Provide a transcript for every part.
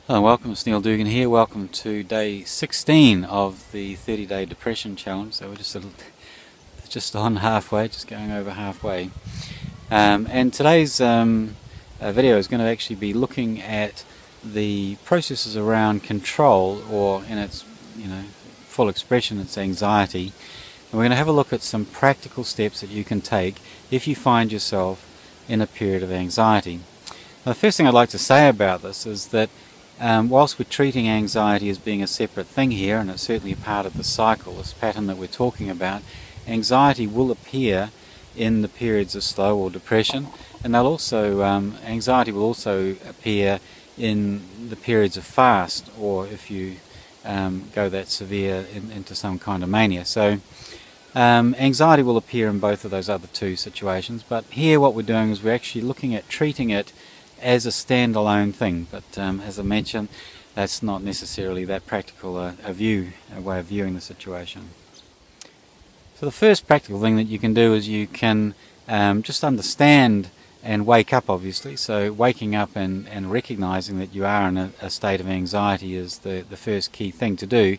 Hello and welcome, it's Neil Dugan here. Welcome to day 16 of the 30-day depression challenge. So we're just on halfway, just going over halfway. And today's video is going to actually be looking at the processes around control, or in its full expression, it's anxiety. And we're going to have a look at some practical steps that you can take if you find yourself in a period of anxiety. Now, the first thing I'd like to say about this is that whilst we're treating anxiety as being a separate thing here, and it's certainly a part of the cycle, this pattern that we're talking about, anxiety will appear in the periods of slow or depression, and anxiety will also appear in the periods of fast, or if you go that severe into some kind of mania. So anxiety will appear in both of those other two situations, but here what we're doing is we're actually looking at treating it as a standalone thing, but as I mentioned, that's not necessarily that practical a way of viewing the situation. So the first practical thing that you can do is you can just understand and wake up, obviously. So waking up and recognizing that you are in a state of anxiety is the first key thing to do.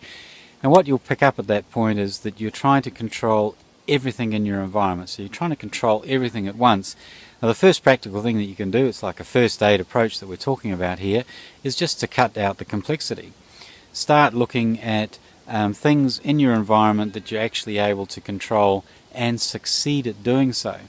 And what you'll pick up at that point is that you're trying to control everything in your environment. So you're trying to control everything at once. Now, the first practical thing that you can do, it's like a first aid approach that we're talking about here, is just to cut out the complexity. Start looking at things in your environment that you're actually able to control and succeed at doing so.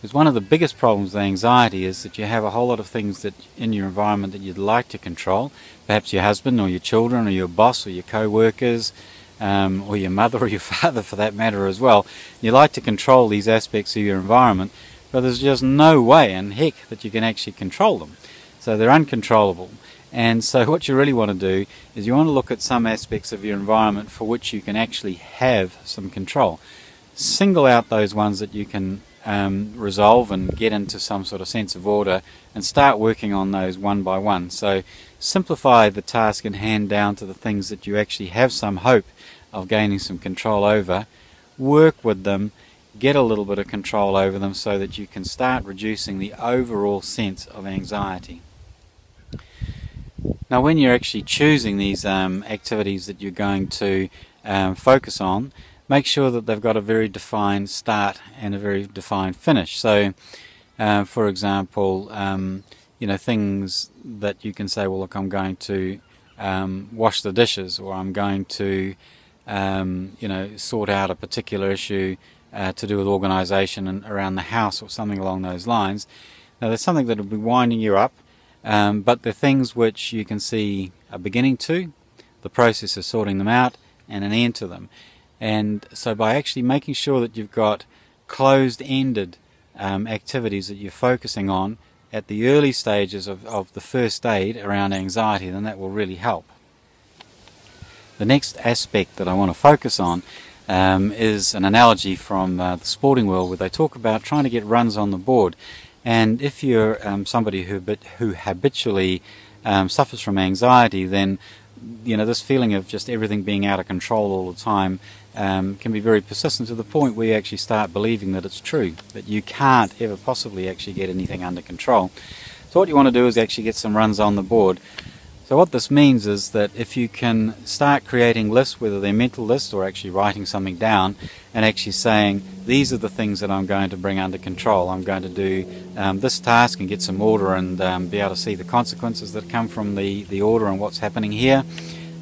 Because one of the biggest problems with anxiety is that you have a whole lot of things that in your environment that you'd like to control, perhaps your husband or your children or your boss or your co-workers, or your mother or your father for that matter as well. You like to control these aspects of your environment, but there's just no way in heck that you can actually control them. So they're uncontrollable. And so what you really want to do is you want to look at some aspects of your environment for which you can actually have some control. Single out those ones that you can resolve and get into some sort of sense of order, and start working on those one by one. So simplify the task in hand down to the things that you actually have some hope of gaining some control over. Work with them, get a little bit of control over them so that you can start reducing the overall sense of anxiety. Now, when you're actually choosing these activities that you're going to focus on, make sure that they've got a very defined start and a very defined finish. So, for example, things that you can say, well, look, I'm going to wash the dishes, or I'm going to sort out a particular issue to do with organisation and around the house, or something along those lines. Now, there's something that will be winding you up, but the things which you can see a beginning to, the process of sorting them out, and an end to them. And so by actually making sure that you've got closed-ended activities that you're focusing on at the early stages of the first aid around anxiety, then that will really help. The next aspect that I want to focus on is an analogy from the sporting world, where they talk about trying to get runs on the board. And if you're somebody who habitually suffers from anxiety, then this feeling of just everything being out of control all the time can be very persistent, to the point where you actually start believing that it's true, that you can't ever possibly actually get anything under control. So what you want to do is actually get some runs on the board. So what this means is that if you can start creating lists, whether they're mental lists or actually writing something down, and actually saying, these are the things that I'm going to bring under control. I'm going to do this task and get some order, and be able to see the consequences that come from the order and what's happening here,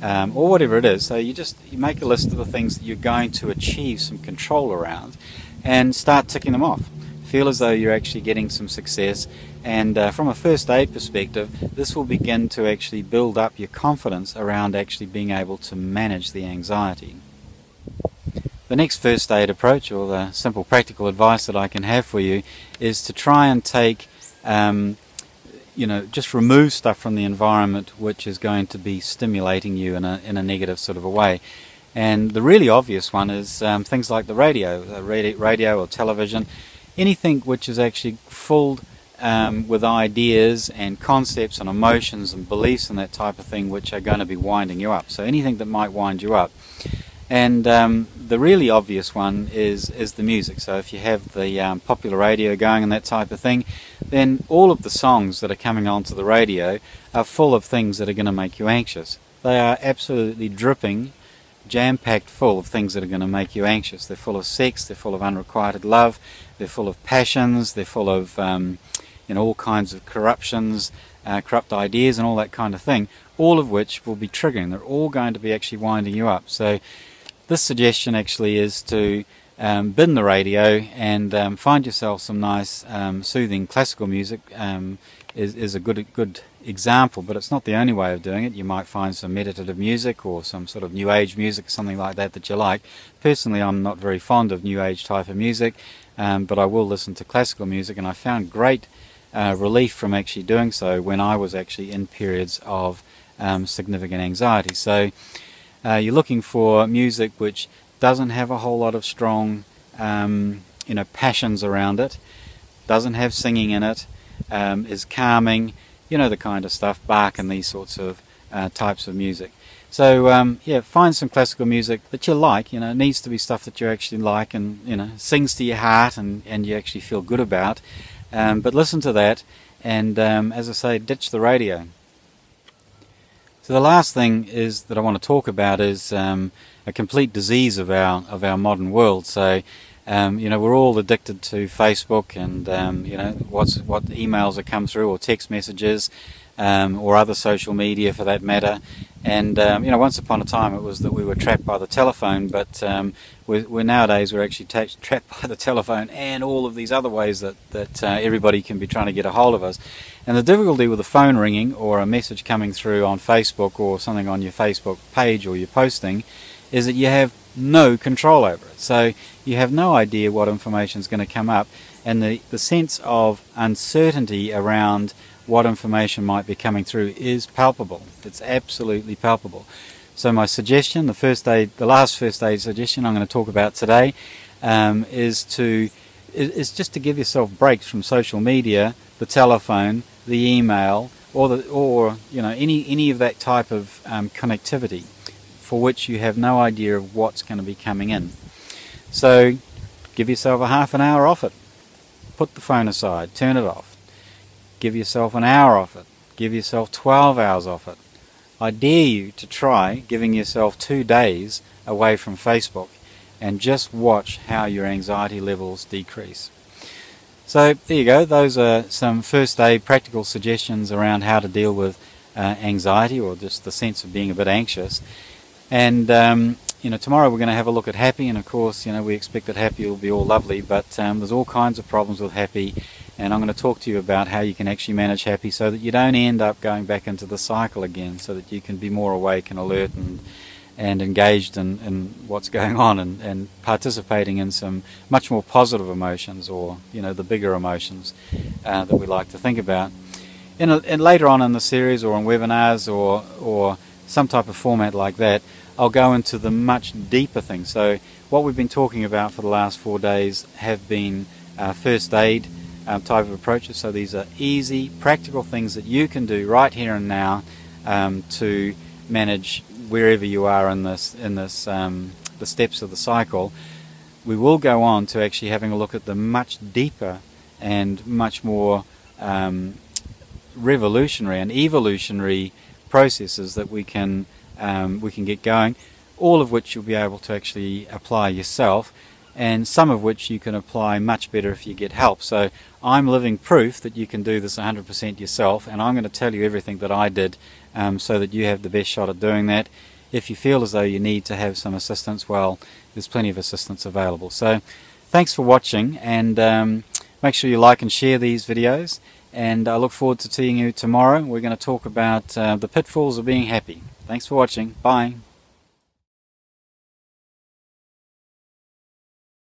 or whatever it is. So you make a list of the things that you're going to achieve some control around, and start ticking them off. Feel as though you're actually getting some success, and from a first aid perspective, this will begin to actually build up your confidence around actually being able to manage the anxiety. The next first aid approach, or the simple practical advice that I can have for you, is to try and take just remove stuff from the environment which is going to be stimulating you in a negative sort of a way. And the really obvious one is things like the radio or television. Anything which is actually full with ideas and concepts and emotions and beliefs and that type of thing, which are going to be winding you up. So anything that might wind you up. And the really obvious one is the music. So if you have the popular radio going and that type of thing, then all of the songs that are coming onto the radio are full of things that are going to make you anxious. They are absolutely dripping, jam-packed full of things that are going to make you anxious. They're full of sex, they're full of unrequited love, they're full of passions, they're full of all kinds of corruptions, corrupt ideas and all that kind of thing, all of which will be triggering. They're all going to be actually winding you up. So this suggestion actually is to bin the radio and find yourself some nice soothing classical music. Is a good example, but it's not the only way of doing it. You might find some meditative music or some sort of New Age music, something like that you like. Personally, I'm not very fond of New Age type of music, but I will listen to classical music, and I found great relief from actually doing so when I was actually in periods of significant anxiety. So you're looking for music which doesn't have a whole lot of strong passions around it, doesn't have singing in it, is calming, the kind of stuff, Bach and these sorts of types of music. So yeah, find some classical music that you like. It needs to be stuff that you actually like and sings to your heart and you actually feel good about. But listen to that, and as I say, ditch the radio. So the last thing is that I want to talk about is a complete disease of our modern world. So we're all addicted to Facebook and what emails that come through, or text messages, or other social media for that matter. And once upon a time it was that we were trapped by the telephone, but nowadays we're actually trapped by the telephone and all of these other ways that everybody can be trying to get a hold of us. And the difficulty with the phone ringing or a message coming through on Facebook or something on your Facebook page or your posting is that you have no control over it. So you have no idea what information is going to come up, and the sense of uncertainty around what information might be coming through is palpable. It's absolutely palpable. So my suggestion, the last first aid suggestion I'm going to talk about today, is just to give yourself breaks from social media, the telephone, the email, or any of that type of connectivity for which you have no idea of what's going to be coming in. So give yourself a half an hour off it. Put the phone aside, turn it off. Give yourself an hour off it. Give yourself 12 hours off it. I dare you to try giving yourself 2 days away from Facebook and just watch how your anxiety levels decrease. So there you go. Those are some first aid practical suggestions around how to deal with anxiety, or just the sense of being a bit anxious. And tomorrow we're going to have a look at happy, and of course we expect that happy will be all lovely, but there's all kinds of problems with happy, and I'm going to talk to you about how you can actually manage happy so that you don't end up going back into the cycle again, so that you can be more awake and alert and engaged in what's going on, and participating in some much more positive emotions, or the bigger emotions that we like to think about. And later on in the series, or on webinars, or some type of format like that, I'll go into the much deeper things. So what we've been talking about for the last 4 days have been first aid type of approaches. So these are easy, practical things that you can do right here and now to manage wherever you are in the steps of the cycle. We will go on to actually having a look at the much deeper and much more revolutionary and evolutionary processes that we can get going, all of which you'll be able to actually apply yourself, and some of which you can apply much better if you get help. So I'm living proof that you can do this 100% yourself, and I'm going to tell you everything that I did so that you have the best shot at doing that. If you feel as though you need to have some assistance, well, there's plenty of assistance available. So thanks for watching, and make sure you like and share these videos, and I look forward to seeing you tomorrow. We're going to talk about the pitfalls of being happy. Thanks for watching. Bye.